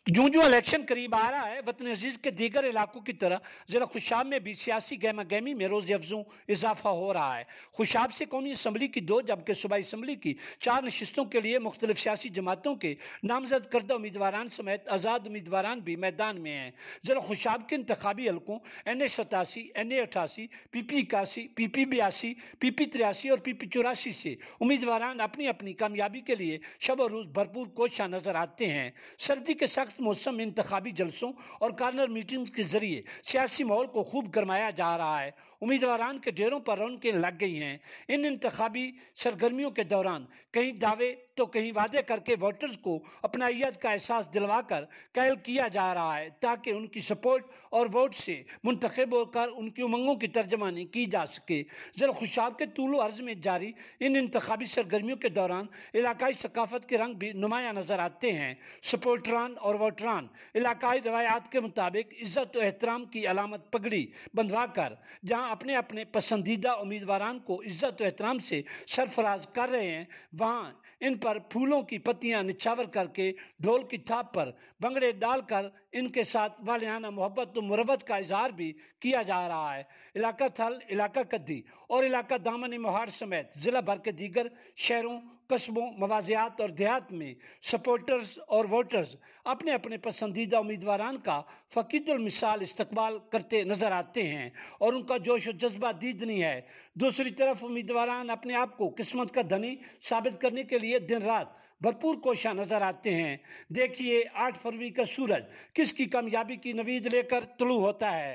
जो जो इलेक्शन करीब आ रहा है, वतन अजीज के दीगर इलाकों की तरह जिला खुशाब में भी सियासी गहमा गहमी में रोज अफजों इजाफा हो रहा है। खुशाब से कौमी असम्बली की 2 जबकि सूबाई असम्बली की 4 नशिस्तों के लिए मुख्तलिफ सियासी जमातों के नामजद करदा उम्मीदवारान समेत आज़ाद उम्मीदवारान भी मैदान में हैं। जिला खुशाब के इंतखाबी हलकों NA 87, NA 88, PP 81, PP 82, PP 83 और PP 84 से उम्मीदवारान अपनी अपनी कामयाबी के लिए शब और रोज भरपूर कोशिश नजर आते हैं। सर्दी के सख्त मौसम में इंतखाबी जलसों और कार्नर मीटिंग के जरिए सियासी माहौल को खूब गरमाया जा रहा है। उम्मीदवारान के डेरों पर रौनकें लग गई हैं। इन इंतखाबी सरगर्मियों के दौरान कहीं दावे तो कहीं वादे करके वोटर्स को अपनाइयत का एहसास दिलवाकर कायल किया जा रहा है ताकि उनकी सपोर्ट और वोट से मुंतखब होकर उनकी उमंगों की तर्जमानी की जा सके। ज़रा खुशाब के तूलो अर्ज में जारी इन इंतखाबी सरगर्मियों के दौरान इलाकाई सकाफत के रंग भी नुमाया नजर आते हैं। सपोर्टरान और वोटरान इलाकाई रवायात के मुताबिक इज्जत और एहतराम की अलामत पगड़ी बंधवा कर जहाँ अपने अपने पसंदीदा उम्मीदवारान को इज्जत और एहतराम से सरफराज कर रहे हैं, वहाँ इन पर फूलों की पत्तियां निछावर करके ढोल की थाप पर भंगड़े डालकर इनके साथ वालियाना मोहब्बत और मुरवत का इजहार भी किया जा रहा है। इलाका थल, इलाका कद्दी और इलाका दामन मोहार समेत जिला भर के दीगर शहरों, कस्बों, मवाजियात और देहात में सपोर्टर्स और वोटर्स अपने अपने पसंदीदा उम्मीदवारान का फ़कीदुल मिसाल इस्तकबाल करते नजर आते हैं और उनका जोश और जज्बा दीदनी है। दूसरी तरफ उम्मीदवारान अपने आप को किस्मत का धनी साबित करने के लिए दिन रात भरपूर कोशिश नजर आते हैं। देखिए 8 फरवरी का सूरज किसकी कामयाबी की नवीद लेकर तुलू होता है।